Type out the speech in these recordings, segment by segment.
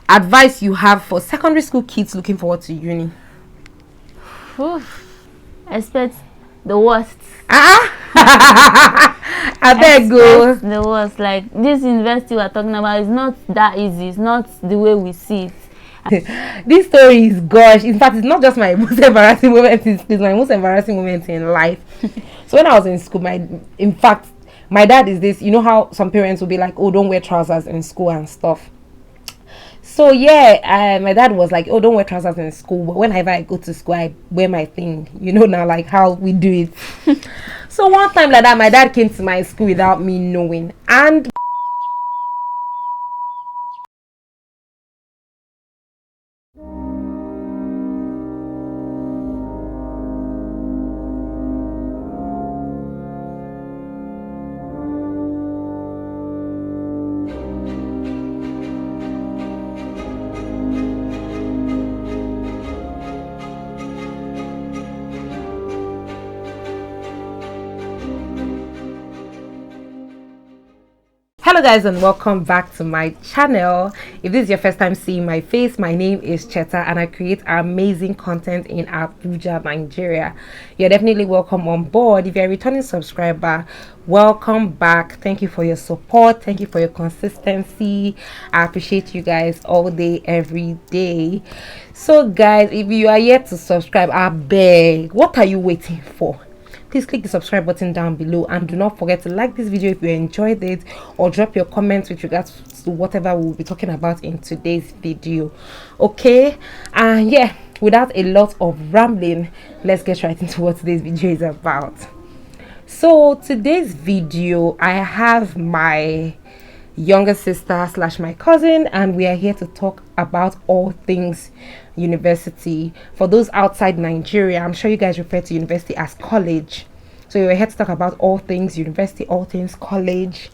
advice you have for secondary school kids looking forward to uni? Expect the worst. I beg go. The worst. Like this university we're talking about is not that easy. It's not the way we see it. This story is gosh. In fact, it's not just my most embarrassing moment in school, it's my most embarrassing moment in life. So when I was in school, my dad is this, you know how some parents will be like, oh, don't wear trousers in school and stuff. So yeah, my dad was like, oh, don't wear trousers in school, but whenever I go to school I wear my thing, you know, now like how we do it. So one time like that, my dad came to my school without me knowing, and hello guys and welcome back to my channel. If this is your first time seeing my face, my name is Cheta and I create amazing content in Abuja, Nigeria. You're definitely welcome on board. If you're a returning subscriber, welcome back. Thank you for your support, thank you for your consistency. I appreciate you guys all day every day. So guys, if you are yet to subscribe, I beg, what are you waiting for? Please click the subscribe button down below and do not forget to like this video if you enjoyed it, or drop your comments with regards to whatever we'll be talking about in today's video. Okay, and yeah, without a lot of rambling, let's get right into what today's video is about. So today's video, I have my younger sister slash my cousin, and we are here to talk about all things university. For those outside Nigeria, I'm sure you guys refer to university as college, so we're here to talk about all things university, all things college.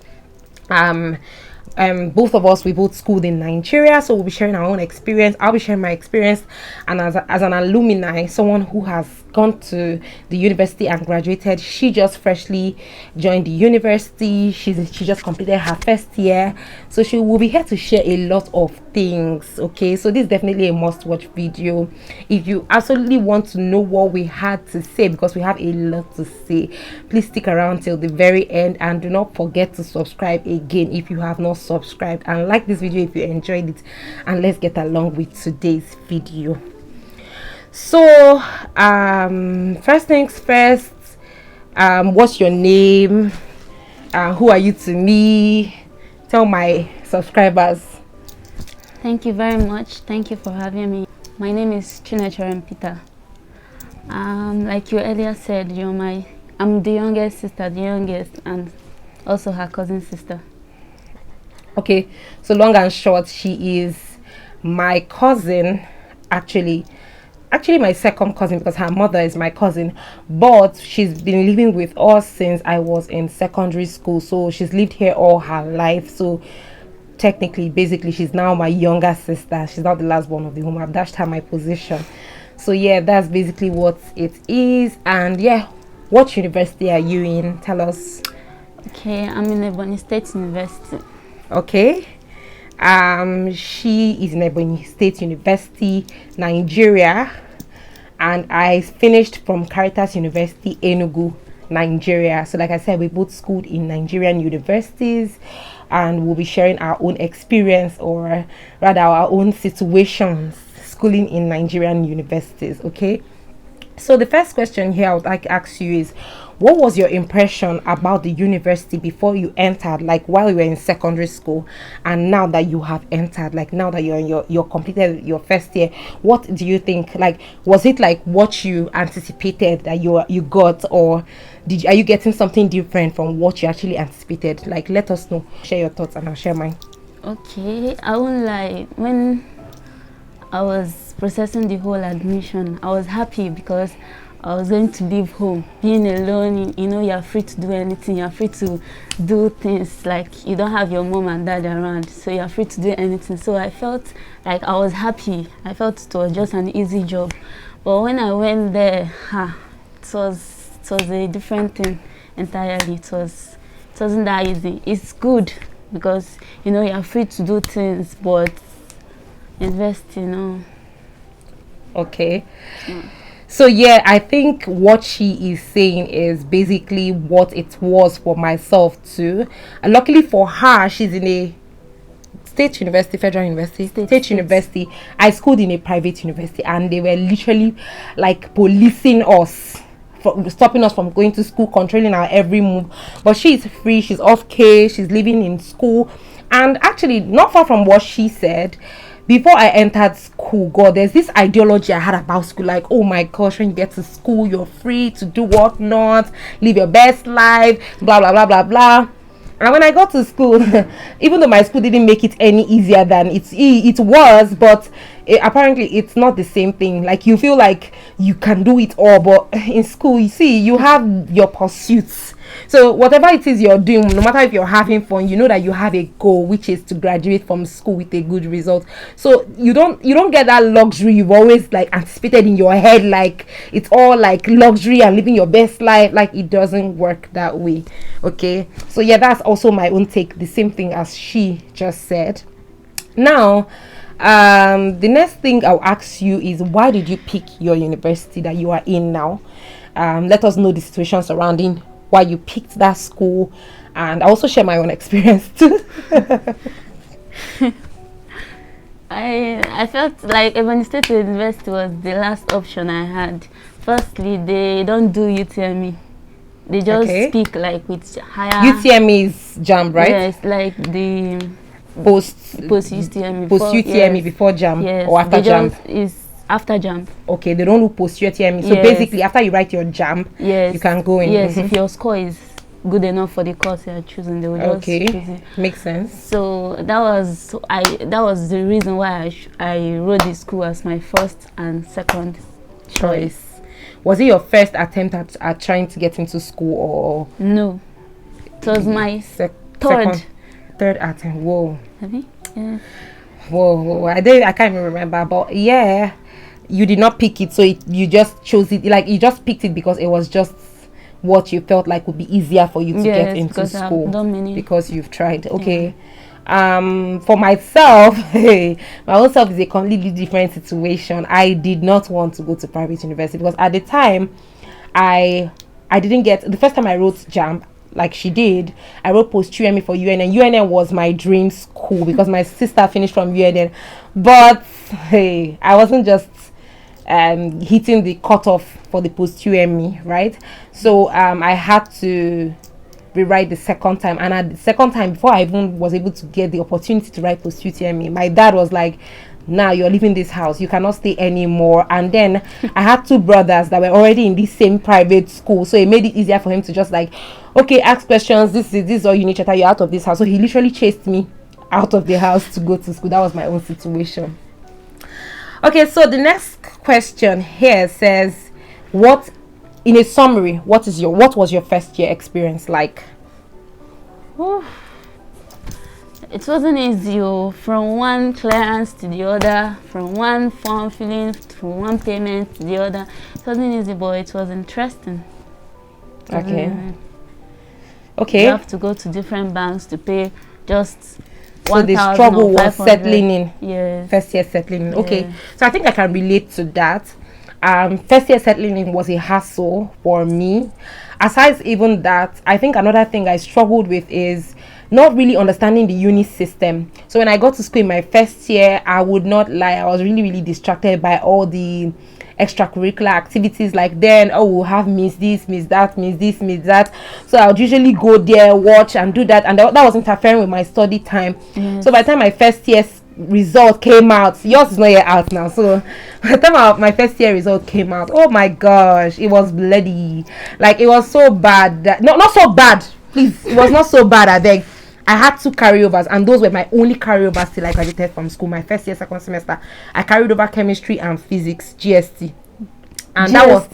Both of us, we both schooled in Nigeria, so we'll be sharing our own experience. I'll be sharing my experience, and as an alumni, someone who has gone to the university and graduated, she just freshly joined the university. She just completed her first year, so she will be here to share a lot of things. Okay, so this is definitely a must-watch video if you absolutely want to know what we had to say, because we have a lot to say. Please stick around till the very end, and do not forget to subscribe again if you have not subscribed, and like this video if you enjoyed it, and let's get along with today's video. So first things first, what's your name? Who are you to me? Tell my subscribers. Thank you very much. Thank you for having me. My name is Chinechorem Peter. Like you earlier said, I'm the youngest sister, and also her cousin sister. Okay, so long and short, she is my cousin, actually my second cousin, because her mother is my cousin, but she's been living with us since I was in secondary school, so she's lived here all her life. So technically, basically, she's now my younger sister. She's not the last born of the home. I've dashed her my position. So yeah, that's basically what it is. And yeah, what university are you in? Tell us. Okay, I'm in Ebonyi State University. Okay, she is in Ebonyi State University, Nigeria, and I finished from Caritas University, Enugu, Nigeria. So like I said, we both schooled in Nigerian universities, and we'll be sharing our own experience, or rather our own situations schooling in Nigerian universities. Okay, so the first question here I would like to ask you is, what was your impression about the university before you entered, like while you were in secondary school, and now that you have entered, like now that you're in your completed your first year? What do you think? Like, was it like what you anticipated that you got, or are you getting something different from what you actually anticipated? Like, let us know. Share your thoughts and I'll share mine. Okay, I won't lie. When I was processing the whole admission, I was happy because I was going to leave home. Being alone, you know, you're free to do anything. You're free to do things, like you don't have your mom and dad around, so you're free to do anything. So I felt like I was happy. I felt it was just an easy job. But when I went there, it was a different thing entirely. It wasn't that easy. It's good because, you know, you're free to do things, but University, no. Okay. So yeah, I think what she is saying is basically what it was for myself too. And luckily for her, she's in a state university, federal university, state university. I schooled in a private university, and they were literally like policing us, stopping us from going to school, controlling our every move. But she's free, she's off case, she's living in school. And actually, not far from what she said, before I entered school, God, there's this ideology I had about school, like, oh my gosh, when you get to school, you're free to do what not, live your best life, blah blah blah blah blah. And when I got to school, even though my school didn't make it any easier than it was, but apparently it's not the same thing. Like, you feel like you can do it all, but in school, you see, you have your pursuits. So whatever it is you're doing, no matter if you're having fun, you know that you have a goal, which is to graduate from school with a good result. So you don't get that luxury you've always like anticipated in your head, like it's all like luxury and living your best life. Like, it doesn't work that way. Okay, so yeah, that's also my own take, the same thing as she just said. Now the next thing I'll ask you is, why did you pick your university that you are in now? Let us know the situation surrounding why you picked that school, and I also share my own experience too. I felt like Ebonyi State University was the last option I had. Firstly, they don't do UTME. They just speak like with higher. UTME is JAMB, right? Yes, like the post UTME. Post UTME, yes. Before JAMB, yes. Or after JAMB? Is after JAMB. Okay, they don't do post UTME. So basically, after you write your JAMB, yes, you can go in. Yes, if your score is good enough for the course you are choosing, they will just choose it. Makes sense. So that was the reason why I wrote the school as my first and second choice. Was it your first attempt at trying to get into school, or no? It was my third attempt. Whoa. Have you? Yeah. Whoa. I can't even remember, but yeah, you did not pick it, so you just chose it. Like, you just picked it because it was just what you felt like would be easier for you to get into school, because you've tried. Okay. For myself, my own self is a completely different situation. I did not want to go to private university because at the time I didn't get, the first time I wrote JAMB like she did, I wrote post UME for UNN. UNN was my dream school because my sister finished from UNN, but hey, I wasn't just hitting the cutoff for the post UME, right? So I had to rewrite the second time, and at the second time, before I even was able to get the opportunity to write post UTME, my dad was like, now you're leaving this house, you cannot stay anymore. And then I had two brothers that were already in this same private school, so it made it easier for him to just like, okay, ask questions, this is all you need, Cheta, you're out of this house. So he literally chased me out of the house to go to school. That was my own situation. Okay, so the next question here says, in a summary, what was your first year experience like? It wasn't easy. From one clearance to the other, from one form filling to one payment to the other. It wasn't easy, but it was interesting. Okay. You have to go to different banks to pay just. So the struggle was settling in. Yes. First year settling in. Okay. So I think I can relate to that. First year settling in was a hassle for me. Aside even that, I think another thing I struggled with is not really understanding the uni system. So when I got to school in my first year, I would not lie, I was really, really distracted by all the extracurricular activities. Like, then we'll have miss this, miss that, miss this, miss that. So I would usually go there, watch and do that, and that was interfering with my study time. Yes. So by the time my first year's result came out, yours is not yet out now, so by the time my first year result came out, oh my gosh, it was bloody. Like, it was so bad that, not so bad, please, it was not so bad. I had 2 carryovers, and those were my only carryovers till I graduated from school. My first year, second semester, I carried over chemistry and physics, GST. And GST. That was,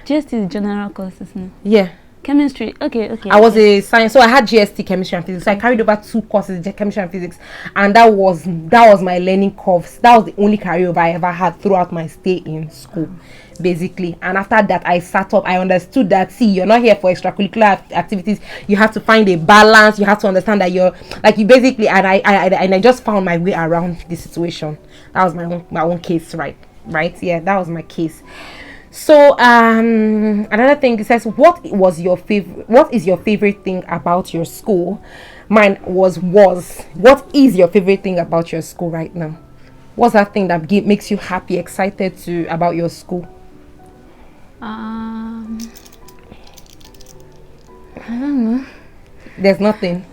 GST is general courses, no? Yeah. Chemistry. Okay. I was a science, so I had GST chemistry and physics. So I carried over 2 courses, chemistry and physics, and that was my learning curve. That was the only carryover I ever had throughout my stay in school, basically. And after that, I sat up. I understood that, see, you're not here for extracurricular activities. You have to find a balance. You have to understand that you're like you basically. And I just found my way around the situation. That was my own case, right? Yeah, that was my case. So another thing, it says, what is your favorite thing about your school? Mine was what is your favorite thing about your school right now? What's that thing that makes you happy, excited about your school? I don't know. There's nothing.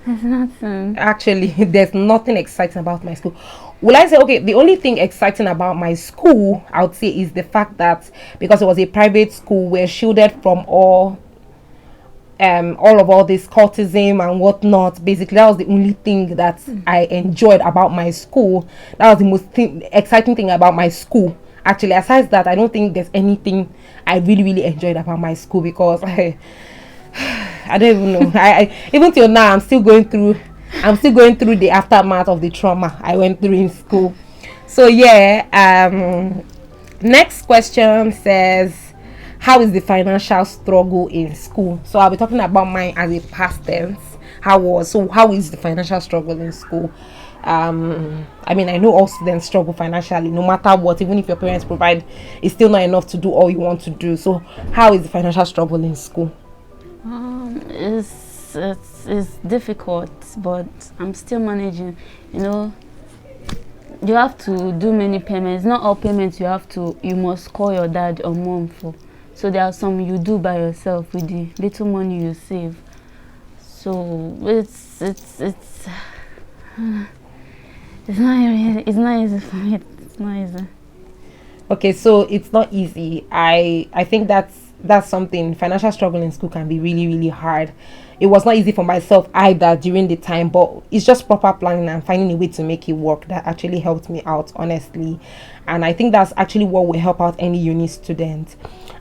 Actually, there's nothing exciting about my school. Will I say, okay, the only thing exciting about my school, I would say, is the fact that because it was a private school, we're shielded from all of this cultism and whatnot. Basically, that was the only thing that I enjoyed about my school. That was the most exciting thing about my school. Actually, aside that, I don't think there's anything I really, really enjoyed about my school, because I don't even know. I even till now, I'm still going through the aftermath of the trauma I went through in school. So yeah, next question says, how is the financial struggle in school? So I'll be talking about mine as a past tense. How is the financial struggle in school? I mean, I know all students struggle financially, no matter what. Even if your parents provide, it's still not enough to do all you want to do. So how is the financial struggle in school? It's difficult, but I'm still managing. You have to do many payments. Not all payments you must call your dad or mom for. So there are some you do by yourself with the little money you save. So it's not easy for me. It's not easy. Okay, so it's not easy. I think that's something. Financial struggle in school can be really, really hard. It was not easy for myself either during the time, but it's just proper planning and finding a way to make it work that actually helped me out, honestly. And I think that's actually what will help out any uni student.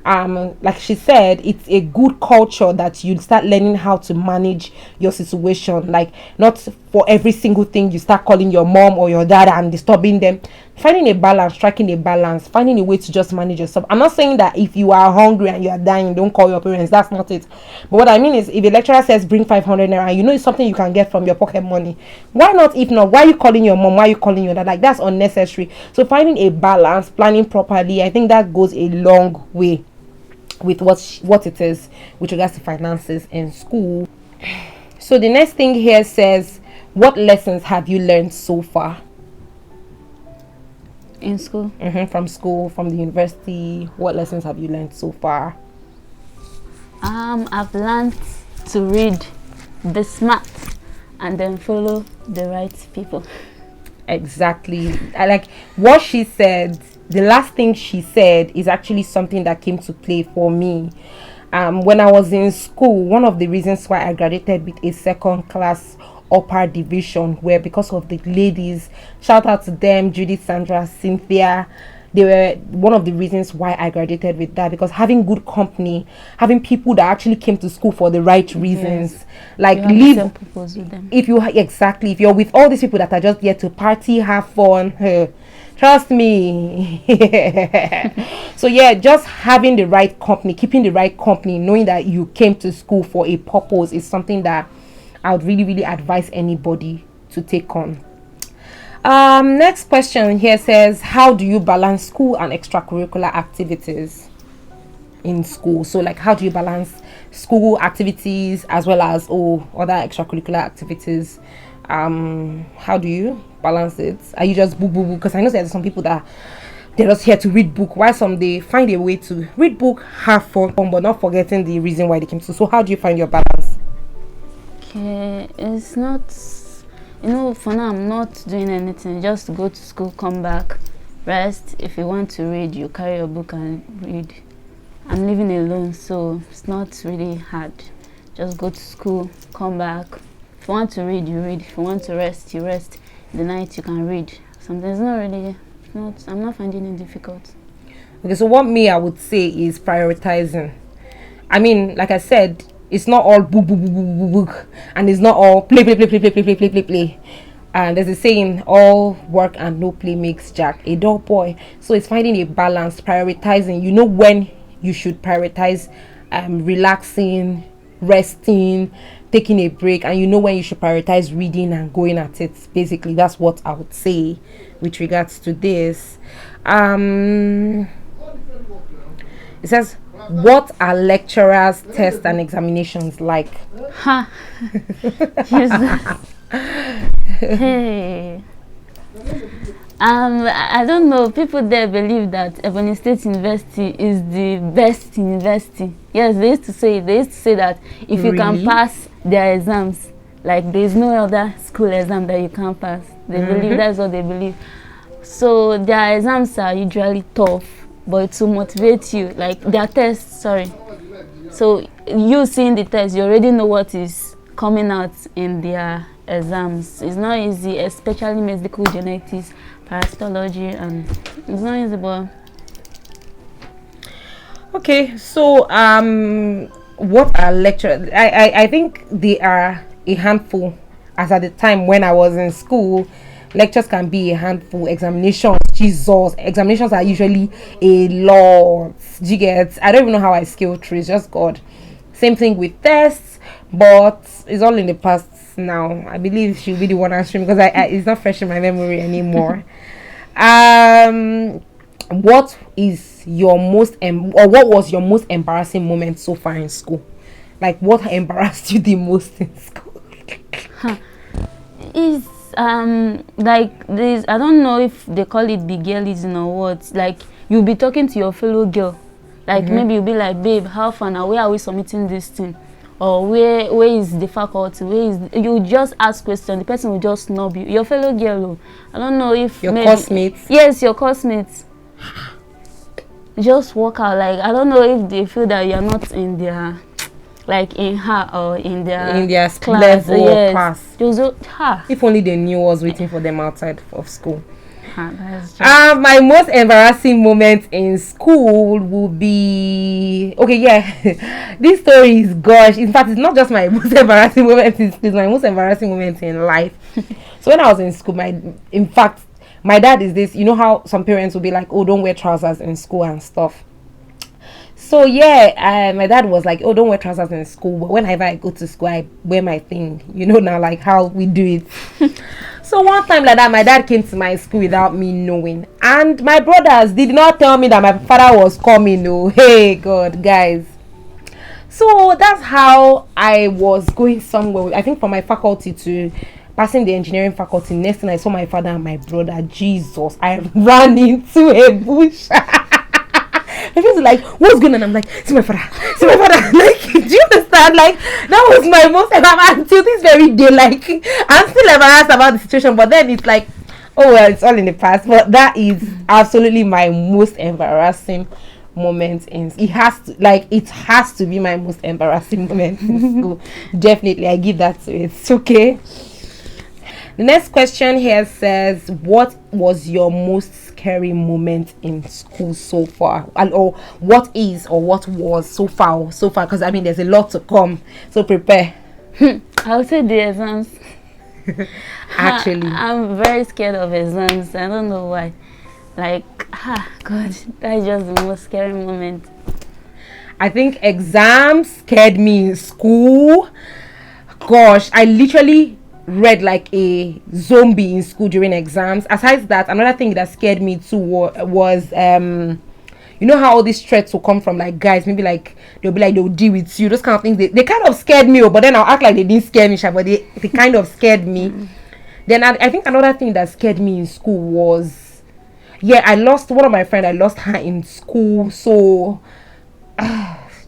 Like she said, it's a good culture that you start learning how to manage your situation. Like, not for every single thing you start calling your mom or your dad and disturbing them. Finding a balance, striking a balance, finding a way to just manage yourself. I'm not saying that if you are hungry and you are dying, don't call your parents. That's not it. But what I mean is, if a lecturer says bring 500 naira, you know it's something you can get from your pocket money. Why not? If not, why are you calling your mom? Why are you calling your dad? Like, that's unnecessary. So finding a balance, planning properly, I think that goes a long way with what it is with regards to finances in school. So the next thing here says, what lessons have you learned so far? In school? From school, from the university, what lessons have you learned so far? I've learned to read, be smart, and then follow the right people. Exactly. I like what she said. The last thing she said is actually something that came to play for me. When I was in school, one of the reasons why I graduated with a second class upper division were because of the ladies. Shout out to them, Judith, Sandra, Cynthia. They were one of the reasons why I graduated with that, because having good company, having people that actually came to school for the right reasons, yes. Like live with them. If you're with all these people that are just there to party, have fun, trust me. So yeah, just having the right company, keeping the right company, knowing that you came to school for a purpose is something that I would really, really advise anybody to take on. Next question here says, how do you balance school and extracurricular activities in school? So like, how do you balance school activities as well as other extracurricular activities? How do you balance it? Are you just book? Because I know there's some people that they're just here to read book, while some they find a way to read book, have fun, but not forgetting the reason why they came to. So how do you find your balance? Okay, it's not, for now I'm not doing anything. Just go to school, come back, rest. If you want to read, you carry your book and read. I'm living alone, so it's not really hard. Just go to school, come back. If you want to read, you read. If you want to rest, you rest. In the night you can read. Sometimes I'm not finding it difficult. Okay, so what I would say is prioritizing. I mean, like I said, It's not all book, book, book, book, book, book, and it's not all play, play, play, play, play, play, play, play, play, play. And there's a saying, all work and no play makes Jack a dull boy. So it's finding a balance, prioritizing. You know when you should prioritize relaxing, resting, taking a break, and you know when you should prioritize reading and going at it. Basically, that's what I would say with regards to this. It says, what are lecturers, tests, and examinations like? Ha! Jesus. Hey. I don't know. People there believe that Ebony State University is the best university. Yes, they used to say that if you can pass their exams, like there is no other school exam that you can't pass. They believe that's what they believe. So their exams are usually tough, but to motivate you, like their tests. Sorry. So you seeing the test, you already know what is coming out in their exams. It's not easy, especially medical genetics, parasitology, and it's not easy. But okay, so what are lecturers? I think they are a handful. As at the time when I was in school, lectures can be a handful. Examinations, Jesus, examinations are usually a lot. Do you get? I don't even know how I scale through. It's just God. Same thing with tests, but it's all in the past now. I believe she'll be the one answering because it's not fresh in my memory anymore. What is your most or what was your most embarrassing moment so far in school? Like, what embarrassed you the most in school? It's like this. I don't know if they call it the girlism or what. Like, you'll be talking to your fellow girl, like maybe you'll be like, babe, how far now? Where are we submitting this thing? Or where is the faculty? You just ask questions, the person will just snub you. Your fellow girl, I don't know if your classmates. Yes, your classmates. Just walk out. Like, I don't know if they feel that you're not in their, like in her or in their class. Level or class. Just, if only they knew what was waiting for them outside of school. My most embarrassing moment in school would be this story is gosh. In fact, it's not just my most embarrassing moment in school, it's my most embarrassing moment in life. So when I was in school, my dad is this, you know how some parents will be like, oh, don't wear trousers in school and stuff. So my dad was like, oh, don't wear trousers in school, but whenever I go to school, I wear my thing, now, like how we do it. So one time like that, my dad came to my school without me knowing, and my brothers did not tell me that my father was coming. Oh, hey God, guys. So that's how I was going somewhere, I think from my faculty to passing the engineering faculty. Next thing I saw my father and my brother. Jesus, I ran into a bush. My friends were like, what's going on? I'm like, see my father. Like, do you understand? Like, that was my most embarrassing until this very day. Like, I'm still embarrassed about the situation, but then it's like, oh well, it's all in the past. But that is absolutely my most embarrassing moment it has to be my most embarrassing moment in school. Definitely, I give that to it. It's okay. The next question here says, what was your most scary moment in school so far? Or what was so far, because I mean there's a lot to come, so prepare. I would say the exams. Actually, I'm very scared of exams. I don't know why. Like, God, that's just the most scary moment. I think exams scared me in school. Gosh, I literally read like a zombie in school during exams. Aside that, another thing that scared me too was you know how all these threats will come from like guys, maybe like they'll deal with you, those kind of things. They kind of scared me, but then I'll act like they didn't scare me, but they kind of scared me. Then I think another thing that scared me in school was I lost one of my friends. I lost her in school, so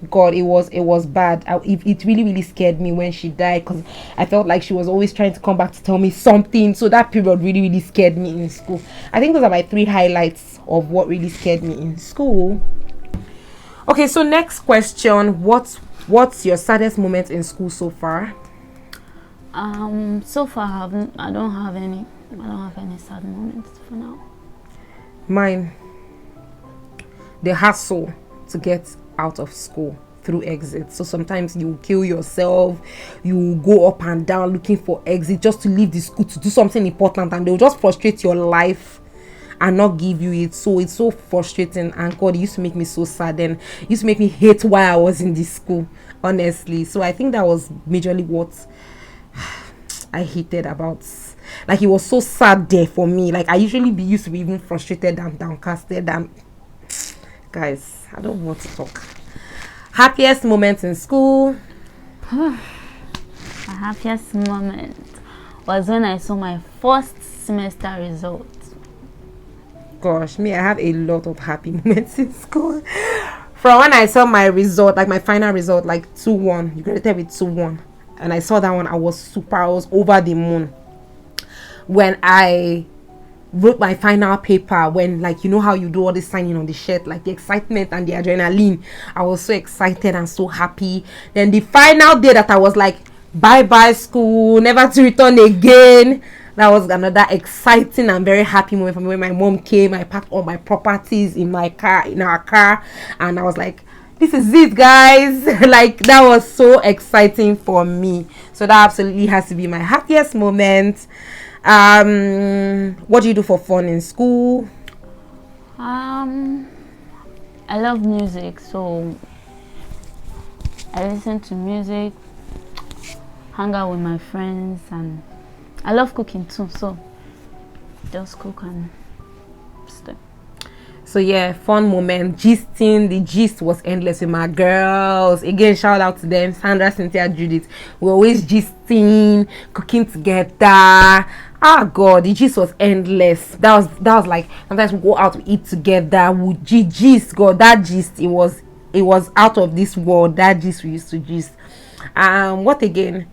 God, it was bad. It really scared me when she died, because I felt like she was always trying to come back to tell me something. So that period really scared me in school. I think those are my 3 highlights of what really scared me in school. Okay, so next question: what's your saddest moment in school so far? So far I don't have any sad moments for now. Mine, the hassle to get out of school through exits. So sometimes you kill yourself, you go up and down looking for exit just to leave the school to do something important, and they'll just frustrate your life and not give you it. So it's so frustrating, and God, it used to make me so sad, and it used to make me hate why I was in this school, honestly. So I think that was majorly what I hated about, like, it was so sad there for me. Like, I usually used to be even frustrated and downcasted, and guys, I don't want to talk. Happiest moment in school. My happiest moment was when I saw my first semester results. Gosh, me, I have a lot of happy moments in school. From when I saw my result, like my final result, like 2-1, you graduated with 2-1, and I saw that one, I was over the moon. When I wrote my final paper, when, like, you know how you do all this signing on the shirt, like the excitement and the adrenaline, I was so excited and so happy. Then the final day that I was like, bye bye school, never to return again, that was another exciting and very happy moment for me. When my mom came, I packed all my properties in our car, and I was like, this is it, guys. Like, that was so exciting for me. So that absolutely has to be my happiest moment. What do you do for fun in school? I love music, so I listen to music, hang out with my friends, and I love cooking too, so just cook and stuff. So yeah, fun moment, gisting. The gist was endless with my girls. Again, shout out to them, Sandra, Cynthia, Judith. We're always gisting, cooking together. God, the gist was endless. That was like, sometimes we go out to eat together, we gist. God, that gist, it was out of this world. That gist we used to gist. What again?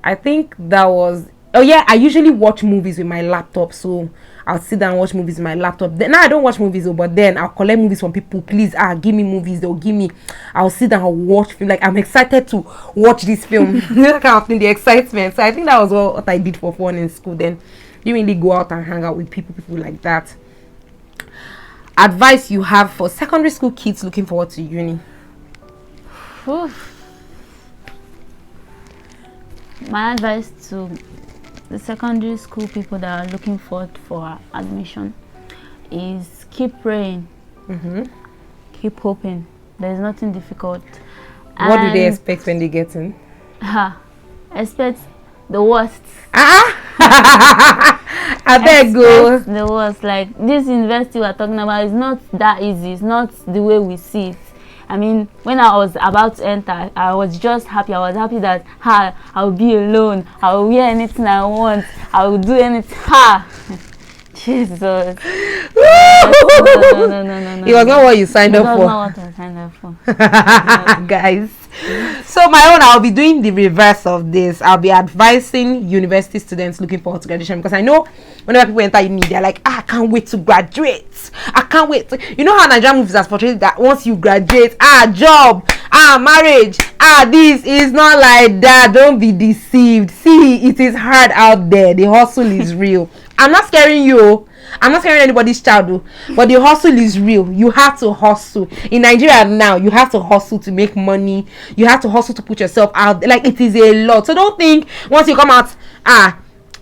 I think that was, oh yeah, I usually watch movies with my laptop, so I'll sit down and watch movies with my laptop. Now I don't watch movies, but then I'll collect movies from people. Please, give me movies. They'll give me. I'll sit down and watch film. Like, I'm excited to watch this film. That kind of thing, the excitement. So I think that was what I did for fun in school. Then you really go out and hang out with people like that. Advice you have for secondary school kids looking forward to uni? My advice to the secondary school people that are looking forward for admission is keep praying, keep hoping. There's nothing difficult. What do they expect when they get in? Expect the worst. I beg go. The worst. Like, this university we're talking about is not that easy. It's not the way we see it. I mean, when I was about to enter, I was just happy. I was happy that I'll be alone. I'll wear anything I want. I'll do anything. Jesus. No. It was not what you signed up for. It was not what I signed up for. Guys. So my own, I'll be doing the reverse of this. I'll be advising university students looking forward to graduation, because I know whenever people enter uni, they're like, I can't wait to graduate. I can't wait. You know how Nigerian movies has portrayed that once you graduate, job, marriage, this is not like that. Don't be deceived. See, it is hard out there. The hustle is real. I'm not scaring you. I'm not scaring anybody's child, but the hustle is real. You have to hustle. In Nigeria now, you have to hustle to make money. You have to hustle to put yourself out there. Like, it is a lot. So don't think once you come out,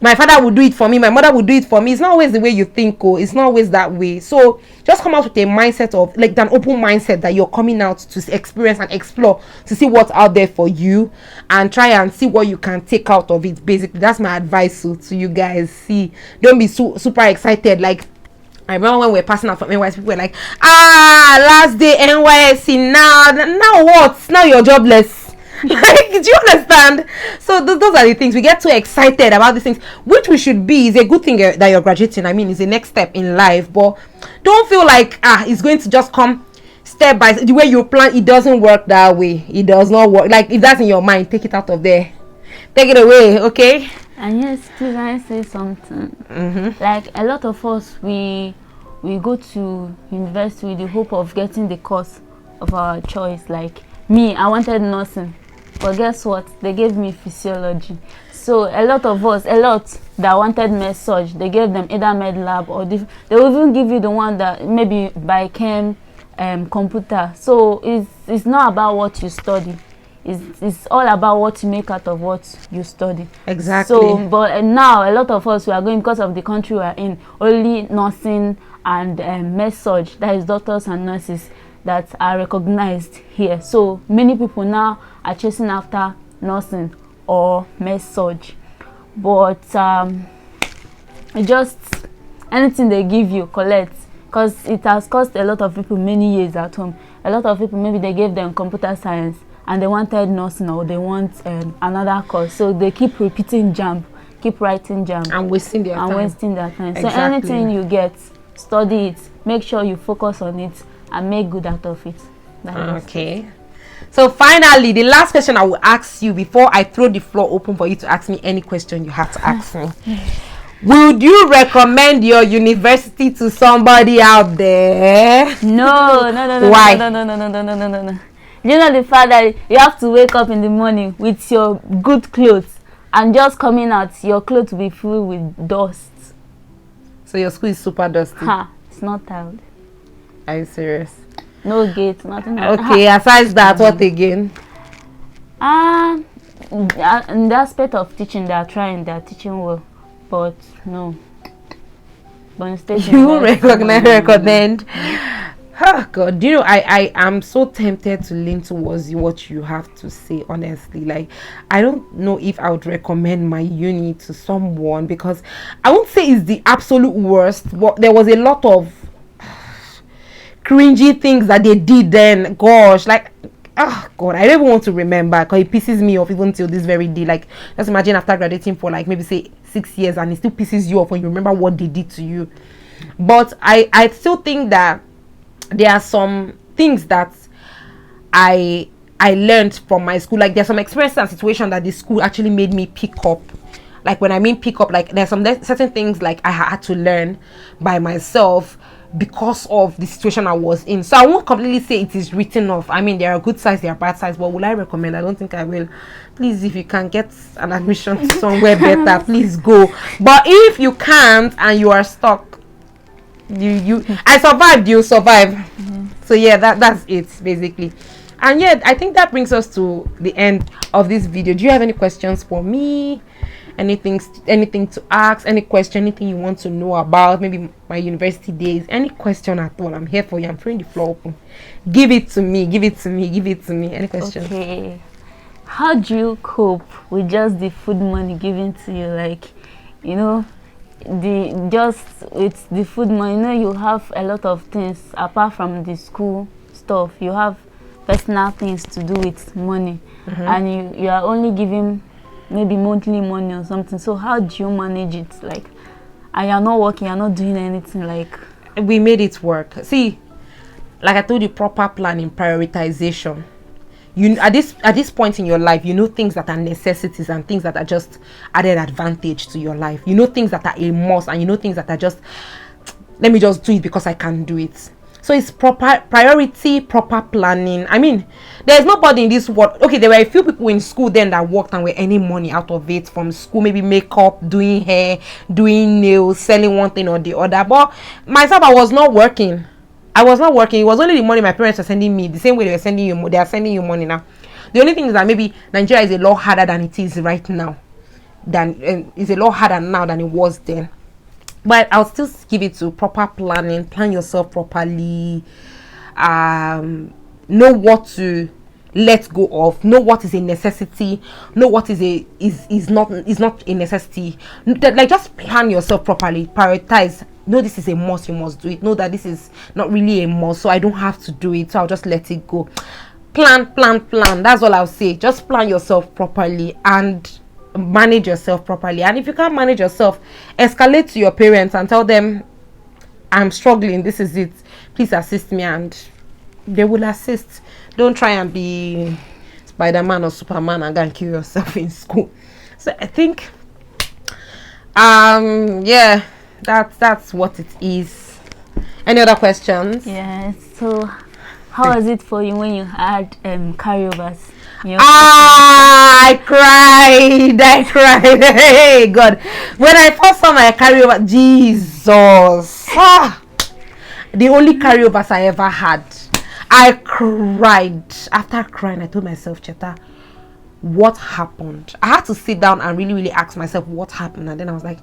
my father will do it for me, my mother will do it for me. It's not always the way you think. It's not always that way. So just come out with a mindset of, like, an open mindset that you're coming out to experience and explore, to see what's out there for you, and try and see what you can take out of it. Basically, that's my advice to you guys. See, don't be super excited. Like, I remember when we were passing out from NYSC, people were like, last day NYSC, now what? Now you're jobless. Like, do you understand? So those are the things. We get too excited about these things, which we should be. It's a good thing that you're graduating. I mean, it's the next step in life, but don't feel like it's going to just come step by step. The way you plan, it doesn't work that way. It does not work. Like, if that's in your mind, take it out of there, take it away, okay? And yes, please, I say something. Like, a lot of us, we go to university with the hope of getting the course of our choice. Like me, I wanted nursing, but guess what? They gave me physiology. So a lot of us, that wanted med surg, they gave them either med lab or they will even give you the one that maybe biochem, computer. So it's not about what you study. It's all about what you make out of what you study. Exactly. So, but now a lot of us, we are going, because of the country we are in, only nursing and med-surg, that is doctors and nurses, that are recognized here. So many people now are chasing after nursing or med-surg. But just anything they give you, collect, because it has cost a lot of people many years at home. A lot of people, maybe they gave them computer science and they wanted nursing, or they want another course, so they keep repeating JAMB, keep writing JAMB and wasting their time. Exactly. So anything you get, study it, make sure you focus on it and make good out of it. Okay. So finally, the last question I will ask you before I throw the floor open for you to ask me any question you have to ask me. Would you recommend your university to somebody out there? No. Why? No. You know the fact that you have to wake up in the morning with your good clothes, and just coming out, your clothes will be filled with dust. So your school is super dusty. It's not tiled. Are you serious? No gate, nothing. Okay, aside that, what again? In the aspect of teaching, they are teaching well, but no. But you recommend. Oh God, do you know, I am so tempted to lean towards what you have to say, honestly. Like, I don't know if I would recommend my uni to someone, because I won't say it's the absolute worst, but there was a lot of cringy things that they did then. Gosh, like, oh God, I don't even want to remember, because it pisses me off even till this very day. Like, just imagine after graduating for like maybe say 6 years and it still pisses you off when you remember what they did to you. But I still think that there are some things that I learned from my school. Like, there's some experiences and situations that the school actually made me pick up. Like, when I mean pick up, like there's some certain things like I had to learn by myself because of the situation I was in. So I won't completely say it is written off. I mean, there are good sides, there are bad sides, but will I recommend? I don't think I will. Please, if you can get an admission to somewhere better, please go. But if you can't and you are stuck, I survived, you survive. So yeah, that's it basically. And yeah, I think that brings us to the end of this video. Do you have any questions for me? Anything to ask? Any question? Anything you want to know about? Maybe my university days? Any question at all? I'm here for you. I'm throwing the floor open. Give it to me. Any questions? Okay. How do you cope with just the food money given to you? Like, you know, with the food money, you know, you have a lot of things apart from the school stuff. You have personal things to do with money, and you are only giving maybe monthly money or something. So how do you manage it? Like, and you're not working, you're not doing anything. Like, we made it work. See, like I told you, proper planning, prioritization. You at this point in your life, you know things that are necessities and things that are just added advantage to your life. You know things that are a must, and you know things that are just, let me just do it because I can do it. So it's proper priority, proper planning. I mean, there's nobody in this world. Okay, there were a few people in school then that worked and were earning money out of it from school, maybe makeup, doing hair, doing nails, selling one thing or the other. But myself, I was not working. It was only the money my parents were sending me. The same way they are sending you money now. The only thing is that maybe Nigeria is a lot harder than it is right now. It's a lot harder now than it was then. But I'll still give it to proper planning. Plan yourself properly. Know what to let go of. Know what is a necessity. Know what is not a necessity. Like, just plan yourself properly. Prioritize. Know this is a must, you must do it. Know that this is not really a must, so I don't have to do it, so I'll just let it go. Plan. That's all I'll say. Just plan yourself properly and manage yourself properly. And if you can't manage yourself, escalate to your parents and tell them, I'm struggling, this is it, please assist me, and they will assist. Don't try and be Spider-Man or Superman and go and kill yourself in school. So I think yeah, that's what it is. Any other questions? Yeah. So how was it for you when you had carryovers? I cried. Hey God, when I first saw my carryover, Jesus, The only carryovers I ever had. I cried. After crying, I told myself, Cheta, what happened? I had to sit down and really ask myself what happened. And then I was like,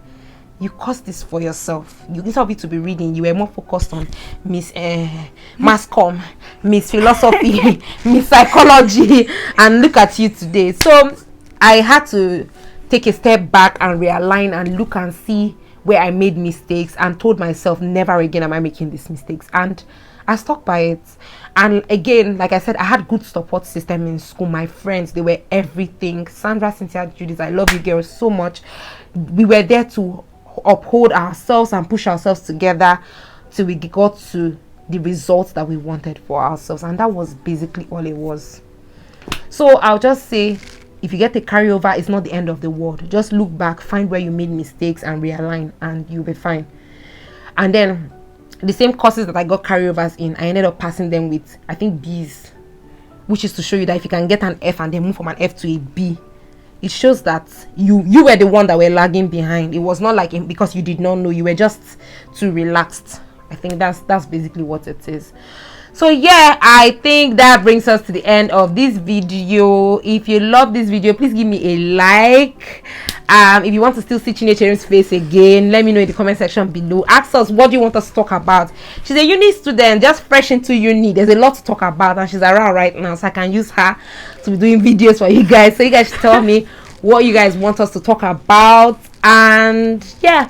you caused this for yourself. You instead of it to be reading, you were more focused on Miss Mass Comm, Miss Philosophy, Miss Psychology, and look at you today. So I had to take a step back and realign and look and see where I made mistakes, and told myself never again am I making these mistakes, and I stuck by it. And again, like I said, I had good support system in school. My friends, they were everything. Sandra, Cynthia, Judith, I love you girls so much. We were there to uphold ourselves and push ourselves together till we got to the results that we wanted for ourselves, and that was basically all it was. So I'll just say, if you get a carryover, it's not the end of the world. Just look back, find where you made mistakes and realign, and you'll be fine. And then the same courses that I got carryovers in, I ended up passing them with, I think, B's, which is to show you that if you can get an F and then move from an F to a B, it shows that you were the one that were lagging behind. It was not like because you did not know, you were just too relaxed. I think that's basically what it is. So yeah, I think that brings us to the end of this video. If you love this video, please give me a like. If you want to still see Chinecherim's face again, let me know in the comment section below. Ask us, what do you want us to talk about? She's a uni student, just fresh into uni. There's a lot to talk about, and she's around right now, so I can use her to be doing videos for you guys. So you guys should tell me what you guys want us to talk about. And yeah,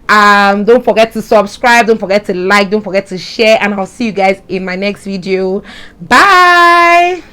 don't forget to subscribe, don't forget to like, don't forget to share, and I'll see you guys in my next video. Bye.